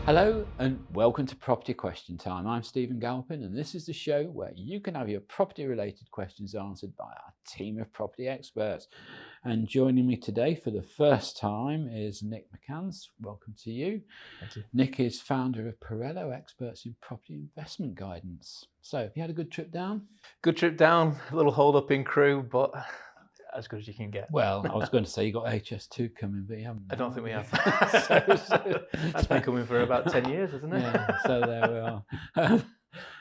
Hello and welcome to Property Question Time. I'm Stephen Galpin and this is the show where you can have your property related questions answered by our team of property experts. And joining me today for the first time is Nick McCance. Welcome to you. Thank you. Nick is founder of Parello, experts in property investment guidance. So have you had a good trip down? Good trip down, a little hold up in crew, but as good as you can get. Well, I was going to say you got HS2 coming, but you haven't. I don't think we have. so, That's been coming for about 10 years, hasn't it? Yeah, so there we are.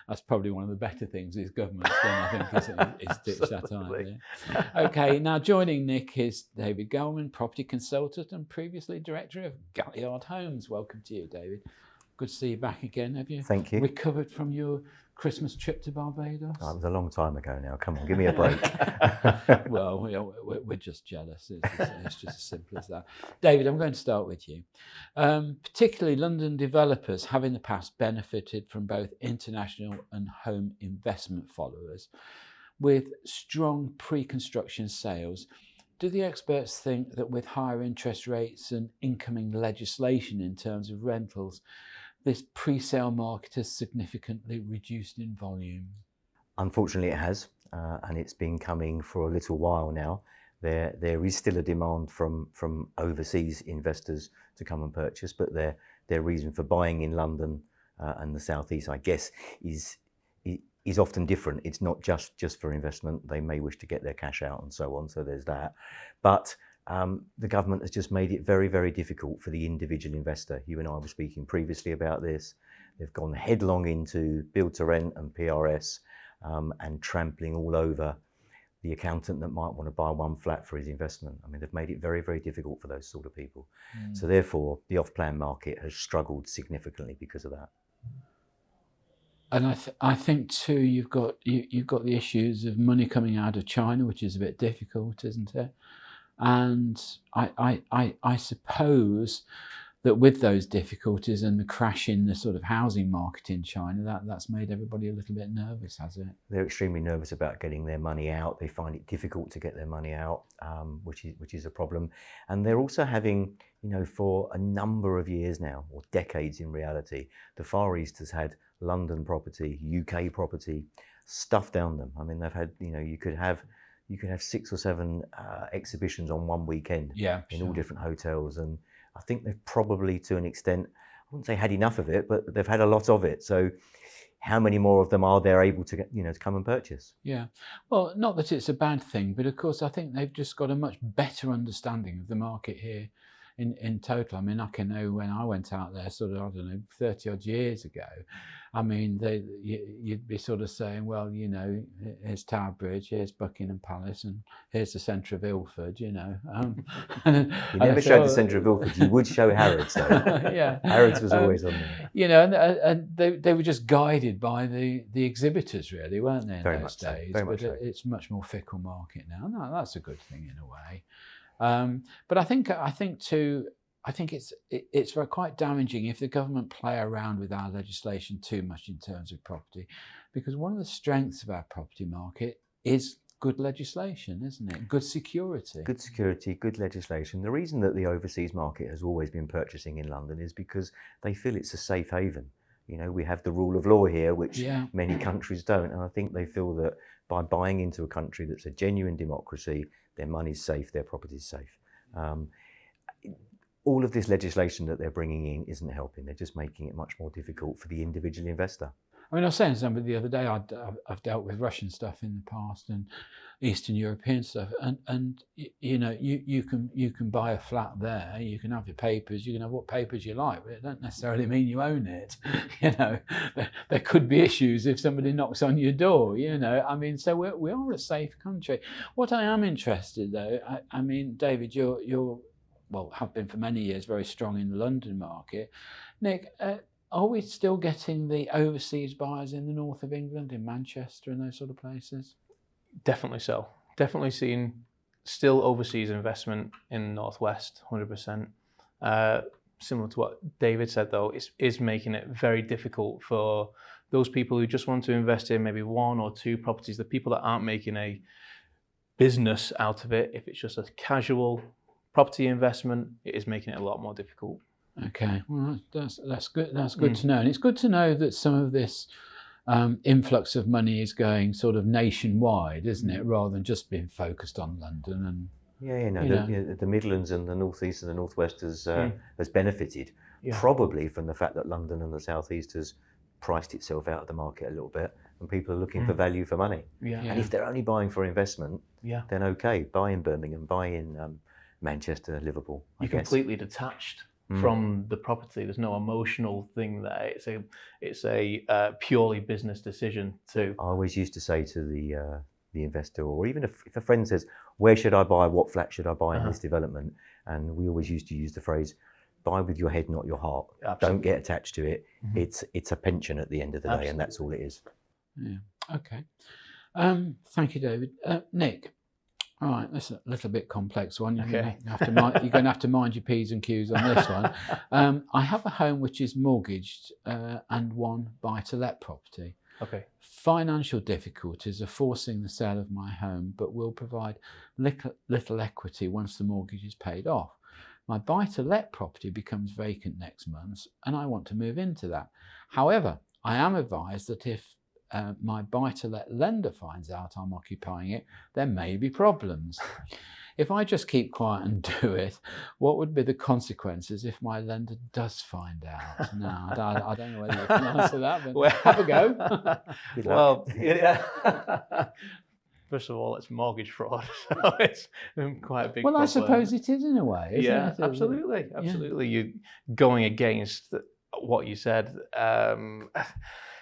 That's probably one of the better things this government's done, I think, is ditch that idea. Okay, now joining Nick is David Galman, property consultant and previously director of Galliard Homes. Welcome to you, David. Good to see you back again. Have you Thank you. recovered from your Christmas trip to Barbados? Oh, it was a long time ago now. Come on, give me a break. Well, we're just jealous. It's just as simple as that. David, I'm going to start with you. Particularly London developers have in the past benefited from both international and home investment followers with strong pre-construction sales. Do the experts think that with higher interest rates and incoming legislation in terms of rentals, this pre-sale market has significantly reduced in volume? Unfortunately, it has, and it's been coming for a little while now. There is still a demand from overseas investors to come and purchase, but their reason for buying in London and the southeast, I guess, is often different. It's not just for investment. They may wish to get their cash out and so on. So there's that, but the government has just made it very, very difficult for the individual investor. You and I were speaking previously about this. They've gone headlong into build to rent and PRS and trampling all over the accountant that might want to buy one flat for his investment. I mean, they've made it very, very difficult for those sort of people. So therefore, the off-plan market has struggled significantly because of that. And I think too, you've got the issues of money coming out of China, which is a bit difficult, isn't it? And I suppose that with those difficulties and the crash in the sort of housing market in China, that's made everybody a little bit nervous, has it? They're extremely nervous about getting their money out. They find it difficult to get their money out, which is a problem. And they're also having, for a number of years now, or decades in reality, the Far East has had London property, UK property stuffed down them. I mean, they've had, you could have 6 or 7 exhibitions on one weekend in all different hotels. And I think they've probably, to an extent, I wouldn't say had enough of it, but they've had a lot of it. So how many more of them are there able to get, to come and purchase? Yeah. Well, not that it's a bad thing, but of course, I think they've just got a much better understanding of the market here in total. I mean, I can know when I went out there sort of, 30 odd years ago, I mean, you'd be sort of saying, well, here's Tower Bridge, here's Buckingham Palace, and here's the centre of Ilford, You never showed the centre of Ilford, you would show Harrods though. Yeah. Harrods was always on there. And they were just guided by the exhibitors really, weren't they, in very those much so, days? very much so. It's much more fickle market now. No, that's a good thing in a way. But I think it's very quite damaging if the government play around with our legislation too much in terms of property, because one of the strengths of our property market is good legislation, isn't it? Good security. Good security, good legislation. The reason that the overseas market has always been purchasing in London is because they feel it's a safe haven. We have the rule of law here, which many countries don't. And I think they feel that by buying into a country that's a genuine democracy, their money's safe, their property's safe. All of this legislation that they're bringing in isn't helping. They're just making it much more difficult for the individual investor. I mean, I was saying to somebody the other day, I've dealt with Russian stuff in the past and Eastern European stuff, and you can buy a flat there, you can have your papers, you can have what papers you like, but it doesn't necessarily mean you own it. There could be issues if somebody knocks on your door. I mean, so we are a safe country. What I am interested though, I mean, David, you're well, have been for many years very strong in the London market. Nick, are we still getting the overseas buyers in the north of England, in Manchester and those sort of places? Definitely so. Definitely seeing still overseas investment in the northwest, 100%. Similar to what David said though, is making it very difficult for those people who just want to invest in maybe 1 or 2 properties, the people that aren't making a business out of it. If it's just a casual property investment, it is making it a lot more difficult. Okay, well, that's good. That's good to know, and it's good to know that some of this influx of money is going sort of nationwide, isn't it, rather than just being focused on London and. The Midlands and the North East and the North West has benefited probably from the fact that London and the South East has priced itself out of the market a little bit, and people are looking for value for money. And if they're only buying for investment, then okay, buy in Birmingham, buy in Manchester, Liverpool. You're completely detached from the property. There's no emotional thing there. It's a purely business decision too. I always used to say to the investor, or even if a friend says, where should I buy, what flat should I buy in this development? And we always used to use the phrase, buy with your head, not your heart. Absolutely. Don't get attached to it. It's a pension at the end of the day, and that's all it is. Yeah. Okay. Thank you, David. Nick. All right, that's a little bit complex one. You're going to have to mind your P's and Q's on this one. I have a home which is mortgaged and one buy-to-let property. Okay. Financial difficulties are forcing the sale of my home, but will provide little equity once the mortgage is paid off. My buy-to-let property becomes vacant next month, and I want to move into that. However, I am advised that if my buy-to-let lender finds out I'm occupying it, there may be problems. If I just keep quiet and do it, what would be the consequences if my lender does find out? No, I don't know whether you can answer that, but have a go. Well, first of all, it's mortgage fraud, so it's quite a big problem. I suppose it is in a way, isn't it? Absolutely. You're going against what you said.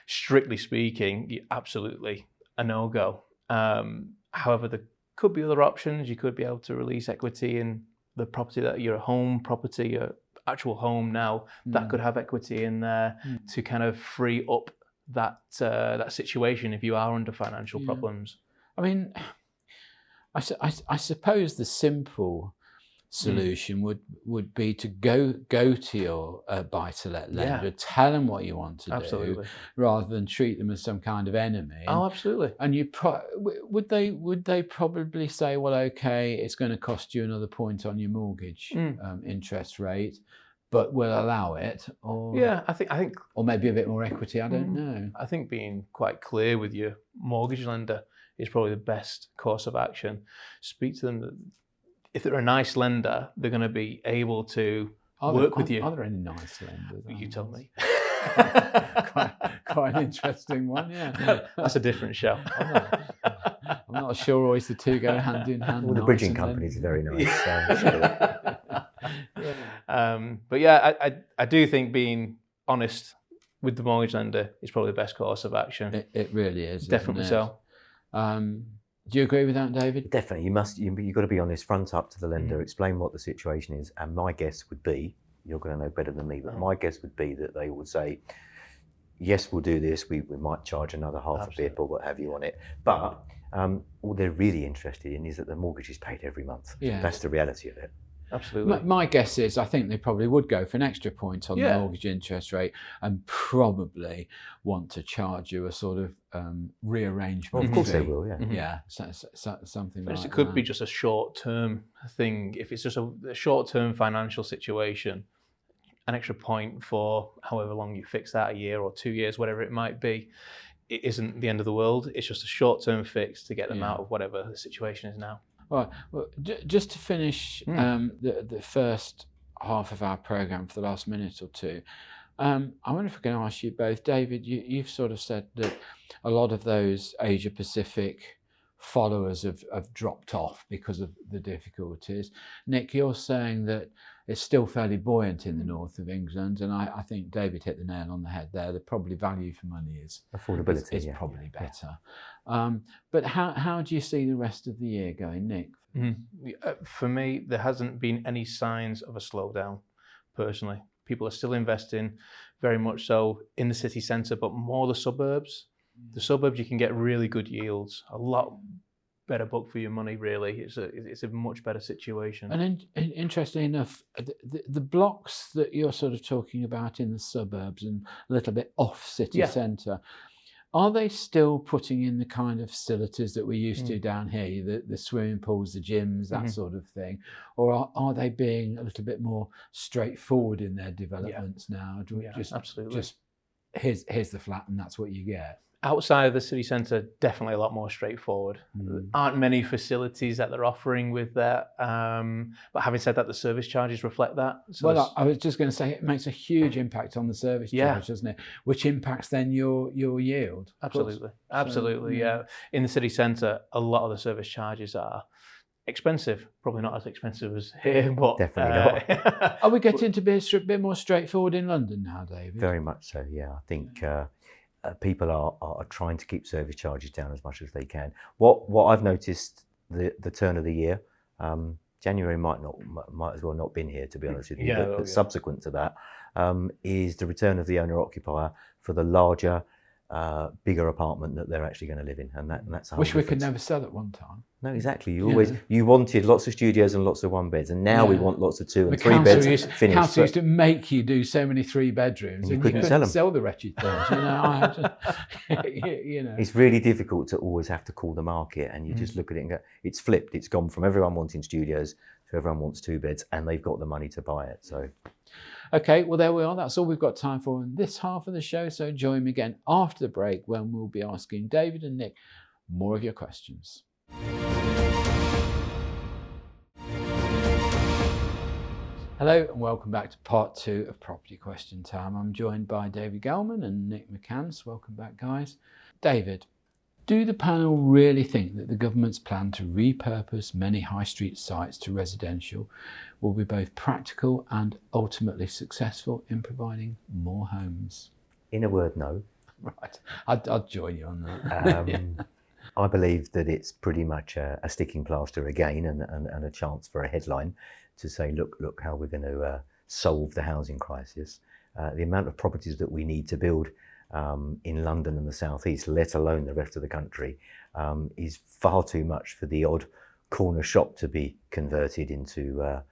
Strictly speaking, absolutely a no-go. However, there could be other options. You could be able to release equity in the property that your home property, your actual home now, that could have equity in there to kind of free up that situation if you are under financial problems. I mean, I suppose the simple solution would be to go to your buy-to-let lender, tell them what you want to do, rather than treat them as some kind of enemy. Oh, absolutely. And you would they probably say, well, okay, it's going to cost you another point on your mortgage interest rate, but we'll allow it, or I think, or maybe a bit more equity. I don't know. I think being quite clear with your mortgage lender is probably the best course of action. Speak to them. If they're a nice lender, they're going to be able to work with you. Are there any nice lenders? You tell me. quite an interesting one, yeah. That's a different show. I'm not sure always the two go hand in hand. Well, the bridging companies are very nice. But yeah, I do think being honest with the mortgage lender is probably the best course of action. It really is. Definitely so. Do you agree with that, David? Definitely. You've got to be honest, front up to the lender, explain what the situation is. And my guess would be, you're going to know better than me, but my guess would be that they would say, yes, we'll do this. We might charge another half a bip or what have you on it. But all they're really interested in is that the mortgage is paid every month. Yeah. That's the reality of it. Absolutely. My guess is I think they probably would go for an extra point on the mortgage interest rate and probably want to charge you a sort of rearrangement. Well, of course they will, yeah. Yeah, something like that. It could be just a short-term thing. If it's just a short-term financial situation, an extra point for however long you fix that, a year or 2 years, whatever it might be, it isn't the end of the world. It's just a short-term fix to get them out of whatever the situation is now. All right. Well, just to finish the first half of our programme for the last minute or two, I wonder if I can ask you both. David, you've sort of said that a lot of those Asia Pacific followers have dropped off because of the difficulties. Nick, you're saying that it's still fairly buoyant in the north of England, and I think David hit the nail on the head there. The probably value for money is affordability is probably better. But how do you see the rest of the year going, Nick? For me, there hasn't been any signs of a slowdown, personally. People are still investing very much so in the city centre, but more the suburbs. The suburbs, you can get really good yields, a lot better book for your money, really. It's a much better situation. And interestingly enough, the blocks that you're sort of talking about in the suburbs and a little bit off city centre, Are they still putting in the kind of facilities that we're used to down here, the swimming pools, the gyms, that sort of thing? Or are they being a little bit more straightforward in their developments now? Absolutely. Just here's the flat and that's what you get. Outside of the city centre, definitely a lot more straightforward. There aren't many facilities that they're offering with that. But having said that, the service charges reflect that. So well, I was just going to say it makes a huge impact on the service charge, doesn't it? Which impacts then your yield. Absolutely. In the city centre, a lot of the service charges are expensive. Probably not as expensive as here, but Definitely not. Are we getting to be a bit more straightforward in London now, David? Very much so, yeah. I think people are trying to keep service charges down as much as they can. What I've noticed the turn of the year, January might as well not been here, to be honest with you. But subsequent to that is the return of the owner occupier for the larger, bigger apartment that they're actually going to live in, and that's a whole Which we difference. could never sell at one time. No, exactly. You wanted lots of studios and lots of one beds, and now we want lots of 2 and 3 beds finished. Council used to make you do so many 3 bedrooms, and you couldn't sell the wretched things. It's really difficult to always have to call the market, and you just look at it and go, it's flipped. It's gone from everyone wanting studios to everyone wants 2 beds, and they've got the money to buy it. So. Okay, well, there we are. That's all we've got time for in this half of the show. So join me again after the break when we'll be asking David and Nick more of your questions. Hello and welcome back to part 2 of Property Question Time. I'm joined by David Galman and Nick McCance. Welcome back, guys. David, do the panel really think that the government's plan to repurpose many high street sites to residential will be both practical and ultimately successful in providing more homes? In a word, no. Right, I'd join you on that. I believe that it's pretty much a sticking plaster again, and a chance for a headline to say, look how we're going to solve the housing crisis. The amount of properties that we need to build in London and the South East, let alone the rest of the country, is far too much for the odd corner shop to be converted into a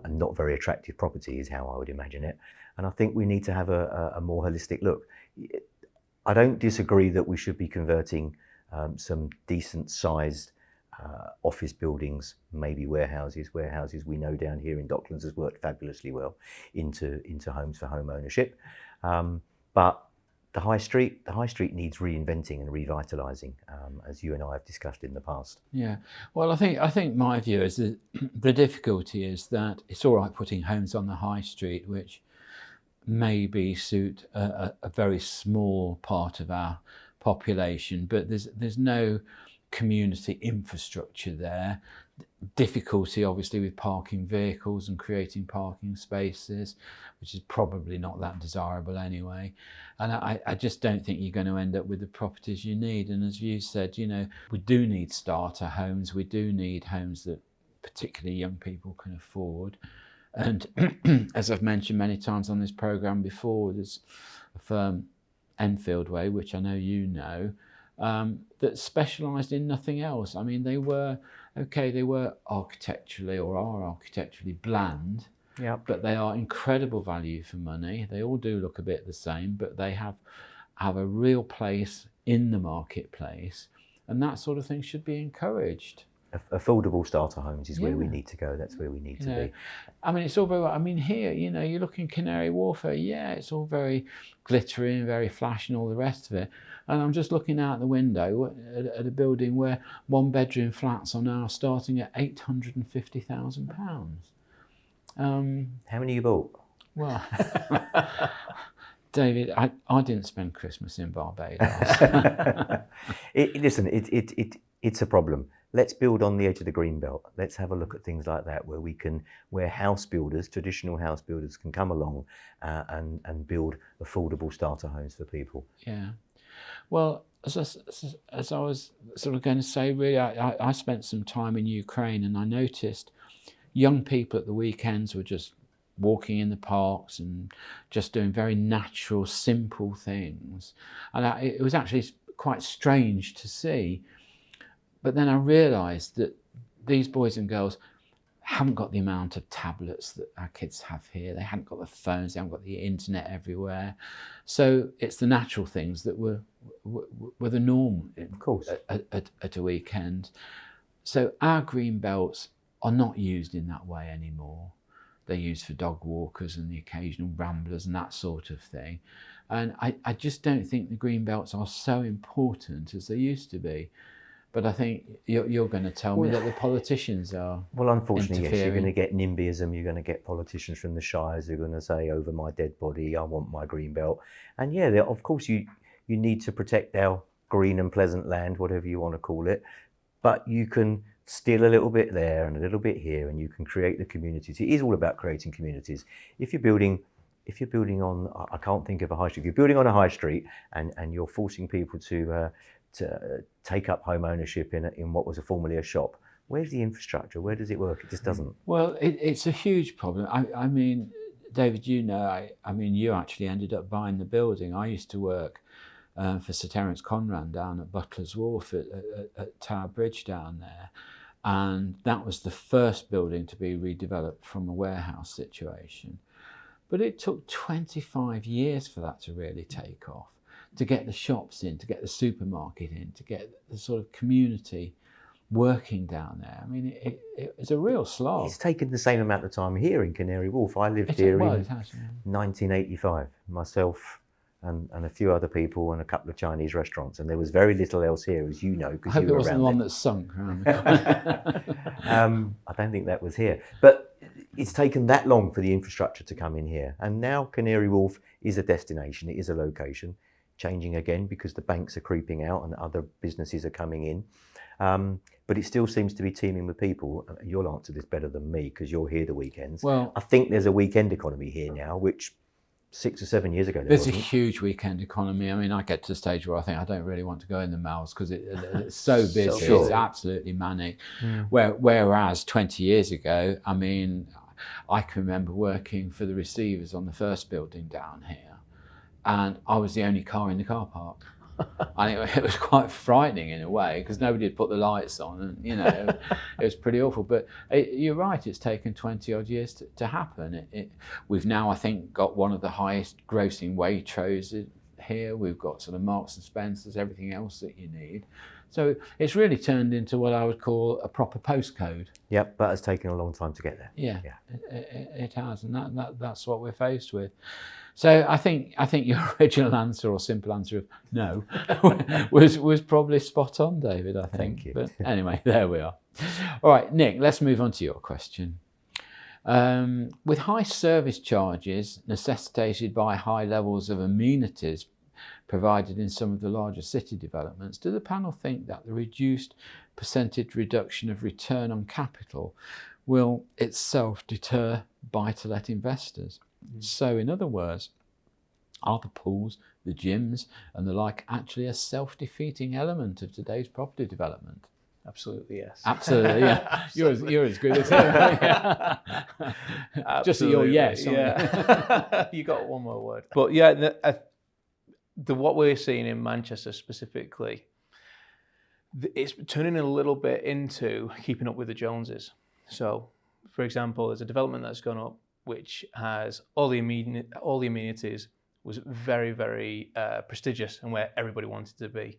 not very attractive property, is how I would imagine it. And I think we need to have a more holistic look. I don't disagree that we should be converting some decent sized office buildings, maybe warehouses we know down here in Docklands has worked fabulously well, into homes for home ownership. But the high street needs reinventing and revitalising, as you and I have discussed in the past. Yeah, well, I think my view is that the difficulty is that it's all right putting homes on the high street, which maybe suit a very small part of our population, but there's no community infrastructure there. Difficulty obviously with parking vehicles and creating parking spaces, which is probably not that desirable anyway. And I just don't think you're going to end up with the properties you need. And as you said, we do need starter homes. We do need homes that particularly young people can afford. And as I've mentioned many times on this programme before, there's a firm, Enfield Way, which I know you know, that specialised in nothing else. I mean, they were architecturally or are architecturally bland, but they are incredible value for money. They all do look a bit the same, but they have a real place in the marketplace, and that sort of thing should be encouraged. Affordable starter homes is where we need to go. That's where we need to be. I mean, it's all very, here, you look in Canary Wharf, it's all very glittery and very flash and all the rest of it. And I'm just looking out the window at a building where 1-bedroom flats are now starting at £850,000. How many you bought? Well, David, I didn't spend Christmas in Barbados. It's a problem. Let's build on the edge of the green belt. Let's have a look at things like that where house builders, traditional house builders, can come along and build affordable starter homes for people. Yeah. Well, as I was sort of going to say, really, I spent some time in Ukraine, and I noticed young people at the weekends were just walking in the parks and just doing very natural, simple things. And it was actually quite strange to see. But then I realised that these boys and girls haven't got the amount of tablets that our kids have here. They haven't got the phones, they haven't got the internet everywhere. So it's the natural things that were were the norm Of course. at a weekend. So our green belts are not used in that way anymore. They're used for dog walkers and the occasional ramblers and that sort of thing. And I just don't think the green belts are so important as they used to be. But I think you're going to tell me that the politicians are. Well, unfortunately, yes, you're going to interfering. get NIMBYism. You're going to get politicians from the shires who are going to say, over my dead body, I want my green belt. And yeah, of course, you need to protect our green and pleasant land, whatever you want to call it. But you can steal a little bit there and a little bit here, and you can create the communities. It is all about creating communities. If you're building on, I can't think of a high street. If you're building on a high street and you're forcing people to take up home ownership in what was formerly a shop, where's the infrastructure? Where does it work? It just doesn't. Well, it's a huge problem. I mean, David, you know, I mean, you actually ended up buying the building. I used to work for Sir Terence Conran down at Butler's Wharf at Tower Bridge down there. And that was the first building to be redeveloped from a warehouse situation. But it took 25 years for that to really take off, to get the shops in, to get the supermarket in, to get the sort of community working down there. I mean, it's a real slog. It's taken the same amount of time here in Canary Wharf. I lived here in it has, yeah. 1985, myself and a few other people and a couple of Chinese restaurants, and there was very little else here, as you know, I because hope you it were wasn't around the one then. that sunk around the corner. I don't think that was here. But it's taken that long for the infrastructure to come in here. And now Canary Wharf is a destination, it is a location, changing again because the banks are creeping out and other businesses are coming in. But it still seems to be teeming with people. You'll answer this better than me because you're here the weekends. Well, I think there's a weekend economy here now, which 6 or 7 years ago there there's a wasn't. huge weekend economy. I mean, I get to the stage where I think I don't really want to go in the malls because it's so busy. Sure. It's absolutely manic. Whereas 20 years ago, I mean, I can remember working for the receivers on the first building down here, and I was the only car in the car park. And it was quite frightening in a way because nobody had put the lights on, and you know, it was pretty awful. But you're right, it's taken 20 odd years to happen. We've now, I think, got one of the highest grossing Waitrose here. We've got sort of Marks and Spencers, everything else that you need. So it's really turned into what I would call a proper postcode. Yep, but it's taken a long time to get there. Yeah. It has, and that's what we're faced with. So I think your original answer or simple answer of no was probably spot on, David, I think. Thank you. But anyway, there we are. All right, Nick, let's move on to your question. With high service charges necessitated by high levels of amenities provided in some of the larger city developments, do the panel think that the reduced percentage reduction of return on capital will itself deter buy-to-let investors? So in other words, are the pools, the gyms and the like actually a self-defeating element of today's property development? Absolutely, yes. Absolutely, yeah. You're as good as him. Just a your yes. Yeah. You got one more word. But yeah, what we're seeing in Manchester specifically, it's turning a little bit into keeping up with the Joneses. So, for example, there's a development that's gone up which has all the amenities, was very, very prestigious and where everybody wanted to be.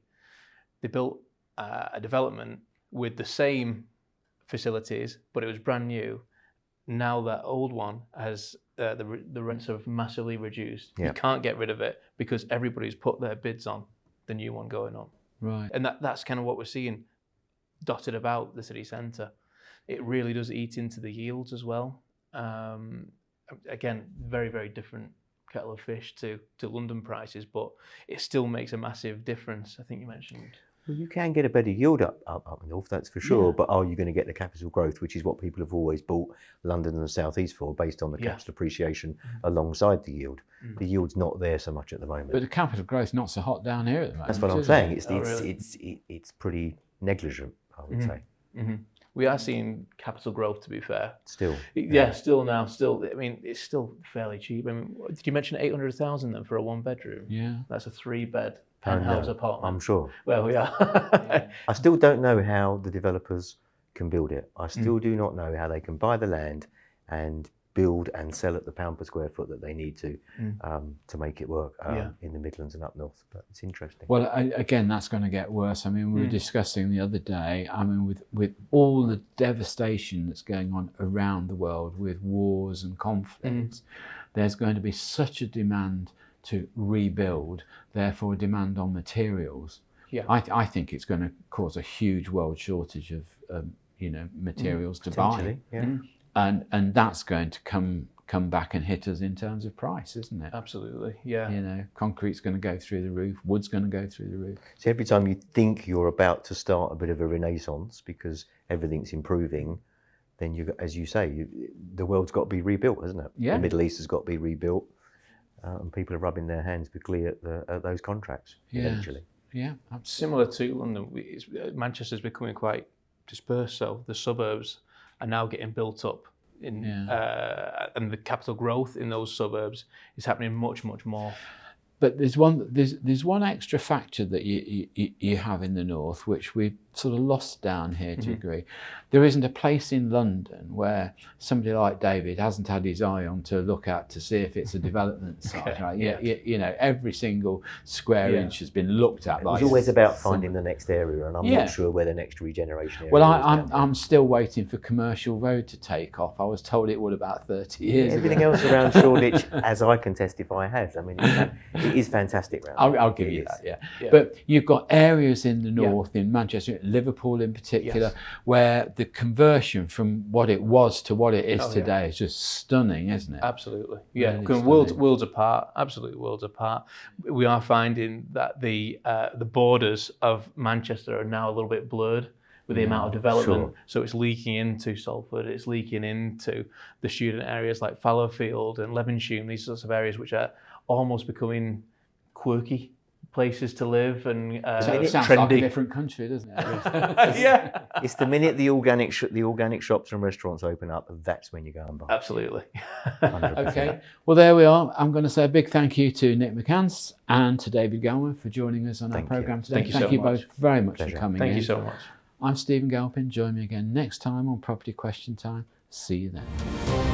They built a development with the same facilities, but it was brand new. Now that old one has the rents have massively reduced. Yeah. You can't get rid of it because everybody's put their bids on the new one going on. Right. And that's kind of what we're seeing dotted about the city centre. It really does eat into the yields as well. Again, very, very different kettle of fish to London prices, but it still makes a massive difference. I think you mentioned. Well, you can get a better yield up north, that's for sure. Yeah. But are you going to get the capital growth, which is what people have always bought London and the South East for, based on the capital appreciation alongside the yield? The yield's not there so much at the moment. But the capital growth not so hot down here at the moment. That's what I'm is saying. it? It's pretty negligent, I would say. Mm-hmm. We are seeing capital growth, to be fair. Still. Yeah, still. I mean, it's still fairly cheap. I mean, did you mention 800,000 then for a 1-bedroom? Yeah. That's a 3-bed penthouse apartment. I'm sure. Well, we are. I still don't know how the developers can build it. I still do not know how they can buy the land and build and sell at the pound per square foot that they need to make it work in the Midlands and up north. But it's interesting. Well, again, that's going to get worse. I mean, we were discussing the other day, I mean, with all the devastation that's going on around the world with wars and conflicts, there's going to be such a demand to rebuild, therefore a demand on materials. Yeah. I think it's going to cause a huge world shortage of materials to buy. Yeah. And that's going to come back and hit us in terms of price, isn't it? Absolutely, yeah. Concrete's going to go through the roof, wood's going to go through the roof. So every time you think you're about to start a bit of a renaissance because everything's improving, then as you say, the world's got to be rebuilt, hasn't it? Yeah. The Middle East has got to be rebuilt, and people are rubbing their hands with glee at those contracts eventually. Yeah, absolutely. Similar to London, Manchester's becoming quite dispersed, so the suburbs are now getting built up and the capital growth in those suburbs is happening much more. But there's one extra factor that you have in the north, which we've sort of lost down here to a degree. There isn't a place in London where somebody like David hasn't had his eye on to look at to see if it's a development site. Right? Every single square inch has been looked at. It was always about finding the next area, and I'm not sure where the next regeneration area is. I'm still waiting for Commercial Road to take off. I was told it would about 30 years Everything ago. else around Shoreditch, as I can testify, has. I mean, it is fantastic around. I'll give you that, yeah. But you've got areas in the north, in Manchester, Liverpool in particular, where the conversion from what it was to what it is today is just stunning, isn't it? Absolutely, yeah. Really worlds apart, absolutely worlds apart. We are finding that the borders of Manchester are now a little bit blurred with the amount of development. Sure. So it's leaking into Salford, it's leaking into the student areas like Fallowfield and Levenshulme, these sorts of areas which are almost becoming quirky places to live and It sounds trendy. like a different country, doesn't it? Yeah, It's the minute the organic shops and restaurants open up, that's when you go and buy. absolutely. 100%. Okay, well there we are. I'm going to say a big thank you to Nick McCance and to David Galman for joining us on our programme today. Thank you so much. both very much Pleasure. for coming in. Thank you so much. I'm Stephen Galpin. Join me again next time on Property Question Time. See you then.